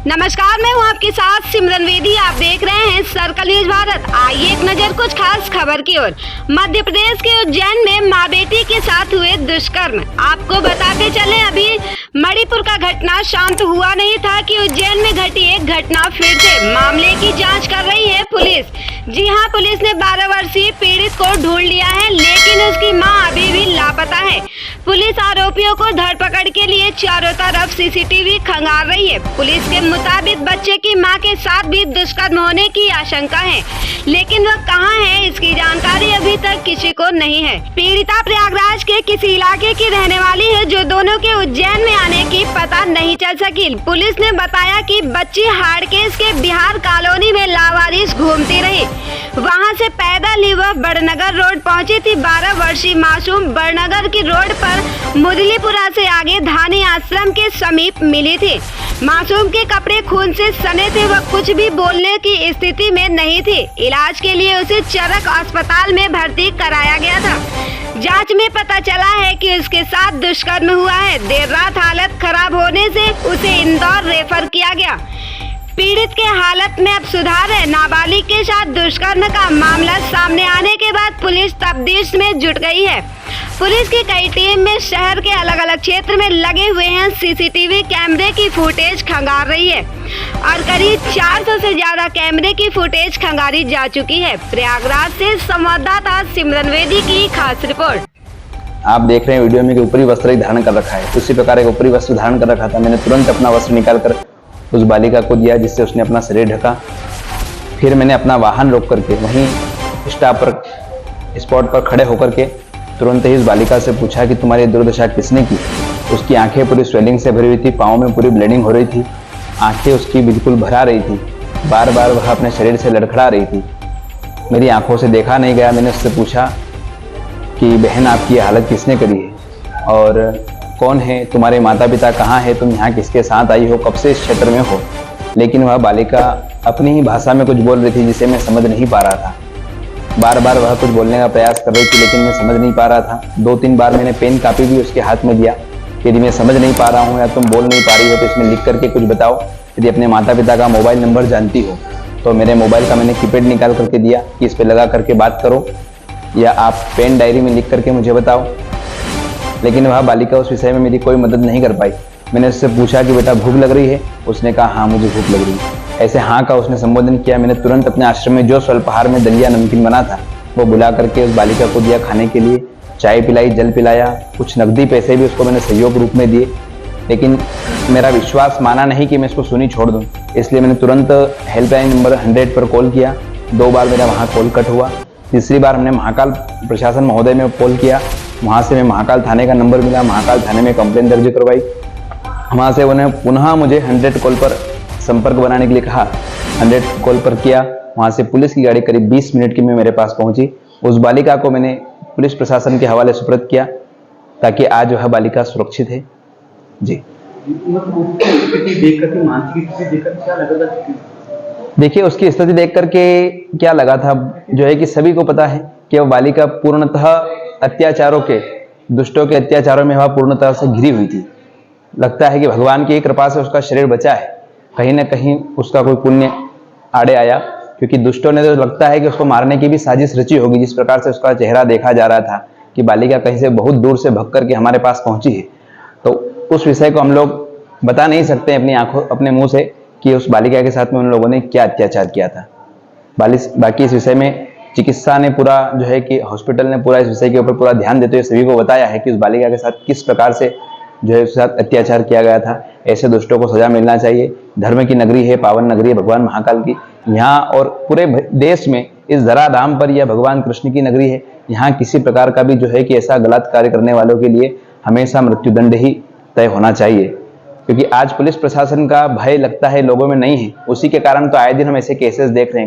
नमस्कार, मैं हूं आपके साथ सिमरन वेदी। आप देख रहे हैं सर्कल न्यूज भारत। आइए एक नजर कुछ खास खबर की ओर। मध्य प्रदेश के उज्जैन में मां बेटी के साथ हुए दुष्कर्म। आपको बताते चले, अभी मणिपुर का घटना शांत हुआ नहीं था कि उज्जैन में घटी एक घटना फिर से। मामले की जांच कर रही है पुलिस। जी हां, पुलिस ने 12 वर्षीय पीड़ित को ढूंढ लिया है, लेकिन उसकी मां अभी भी लापता है। पुलिस आरोपियों को धरपकड़ के लिए चारों तरफ सीसीटीवी खंगाल रही है। पुलिस के मुताबिक बच्चे की मां के साथ भी दुष्कर्म होने की आशंका है, लेकिन वह कहां है, इसकी जानकारी अभी तक किसी को नहीं है। पीड़िता प्रयागराज के किसी इलाके की रहने वाली है, जो दोनों के उज्जैन में आने की पता नहीं चल सकी। पुलिस ने बताया कि बच्ची हाड़केश के बिहार कॉलोनी में लावारिस घूमती रही। वहां से पैदल ही वह बड़नगर रोड पहुंची थी। 12 वर्षीय मासूम बड़नगर की रोड पर मुरलीपुरा से आगे धानी आश्रम के समीप मिली थी। मासूम के कपड़े खून से सने थे। वह कुछ भी बोलने की स्थिति में नहीं थी। इलाज के लिए उसे चरक अस्पताल में भर्ती कराया गया था। जांच में पता चला है कि उसके साथ दुष्कर्म हुआ है। देर रात हालत खराब होने से उसे इंदौर रेफर किया गया। पीड़ित के हालत में अब सुधार है। नाबालिग के साथ दुष्कर्म का मामला सामने आने के बाद पुलिस तफ्तीश में जुट गई है। पुलिस की कई टीम में शहर के अलग अलग क्षेत्र में लगे हुए हैं। सीसीटीवी कैमरे की फुटेज खंगाल रही है और करीब 400 से ज्यादा कैमरे की फुटेज खंगाली जा चुकी है। प्रयागराज से संवाददाता सिमरन वेदी की खास रिपोर्ट। आप देख रहे हैं वीडियो में कि ऊपरी वस्त्र धारण कर रखा है। उसी प्रकार एक ऊपरी वस्त्र धारण कर रखा था। मैंने तुरंत अपना वस्त्र निकालकर उस बालिका को दिया, जिससे उसने अपना शरीर ढका। फिर मैंने अपना वाहन रोक करके वहीं स्पॉट पर खड़े होकर के तुरंत ही उस बालिका से पूछा कि तुम्हारी दुर्दशा किसने की। उसकी आंखें पूरी स्वेलिंग से भरी हुई थी, पाँव में पूरी ब्लीडिंग हो रही थी, आंखें उसकी बिल्कुल भरा रही थी, बार बार वह अपने शरीर से लड़खड़ा रही थी। मेरी आंखों से देखा नहीं गया। मैंने उससे पूछा कि बहन, आपकी ये हालत किसने करी है और कौन है, तुम्हारे माता पिता कहाँ है, तुम यहाँ किसके साथ आई हो, कब से इस क्षेत्र में हो। लेकिन वह बालिका अपनी ही भाषा में कुछ बोल रही थी, जिसे मैं समझ नहीं पा रहा था। बार बार वह कुछ बोलने का प्रयास कर रही थी, लेकिन मैं समझ नहीं पा रहा था। 2-3 बार मैंने पेन कापी भी उसके हाथ में दिया कि यदि मैं समझ नहीं पा रहा हूँ या तुम बोल नहीं पा रही हो तो इसमें लिख करके कुछ बताओ। यदि अपने माता पिता का मोबाइल नंबर जानती हो तो मेरे मोबाइल का मैंने कीपैड निकाल करके दिया कि इस पर लगा करके बात करो, या आप पेन डायरी में लिख करके मुझे बताओ। लेकिन वह बालिका उस विषय में मेरी कोई मदद नहीं कर पाई। मैंने उससे पूछा कि बेटा भूख लग रही है। उसने कहा हाँ, मुझे भूख लग रही है। ऐसे हाँ का उसने संबोधन किया। मैंने तुरंत अपने आश्रम में जो स्वल्पहार में दलिया नमकीन बना था वो बुला करके उस बालिका को दिया खाने के लिए। चाय पिलाई, जल पिलाया, कुछ नकदी पैसे भी उसको मैंने सहयोग रूप में दिए। लेकिन मेरा विश्वास माना नहीं कि मैं इसको सुनी छोड़ दूँ, इसलिए मैंने तुरंत हेल्पलाइन नंबर 100 पर कॉल किया। 2 बार मेरा वहाँ कॉल कट हुआ। तीसरी बार हमने महाकाल प्रशासन महोदय में कॉल किया। वहाँ से मैं महाकाल थाने का नंबर मिला। महाकाल थाने में कंप्लेंट दर्ज करवाई। वहाँ से उन्हें पुनः मुझे 100 कॉल पर संपर्क बनाने के लिए कहा। 100 कॉल पर किया। वहाँ से पुलिस की गाड़ी करीब 20 मिनट की में मेरे पास पहुँची। उस बालिका को मैंने पुलिस प्रशासन के हवाले सुपुर्द किया ताकि आज वह बालिका सुरक्षित है। जी, देखिए उसकी स्थिति देख करके क्या लगा था, जो है कि सभी को पता है कि वह बालिका पूर्णतः अत्याचारों के, दुष्टों के अत्याचारों में वह पूर्णतः से घिरी हुई थी। लगता है कि भगवान की कृपा से उसका शरीर बचा है। कहीं ना कहीं उसका कोई पुण्य आड़े आया, क्योंकि दुष्टों ने तो लगता है कि उसको मारने की भी साजिश रची होगी। जिस प्रकार से उसका चेहरा देखा जा रहा था कि बालिका कहीं से बहुत दूर से भाग करके हमारे पास पहुंची है, तो उस विषय को हम लोग बता नहीं सकते अपनी आंखों, अपने मुंह से कि उस बालिका के साथ में उन लोगों ने क्या अत्याचार किया था। बाकी इस विषय में चिकित्सा ने पूरा, जो है कि हॉस्पिटल ने पूरा इस विषय के ऊपर पूरा ध्यान देते हुए सभी को बताया है कि उस बालिका के साथ किस प्रकार से जो है उसके साथ अत्याचार किया गया था। ऐसे दुष्टों को सजा मिलना चाहिए। धर्म की नगरी है, पावन नगरी है भगवान महाकाल की। यहाँ और पूरे देश में इस धराधाम पर यह भगवान कृष्ण की नगरी है। यहाँ किसी प्रकार का भी जो है कि ऐसा गलत कार्य करने वालों के लिए हमेशा मृत्युदंड ही तय होना चाहिए, क्योंकि आज पुलिस प्रशासन का भय लगता है लोगों में नहीं है। उसी के कारण तो आए दिन हम ऐसे केसेस देख रहे हैं।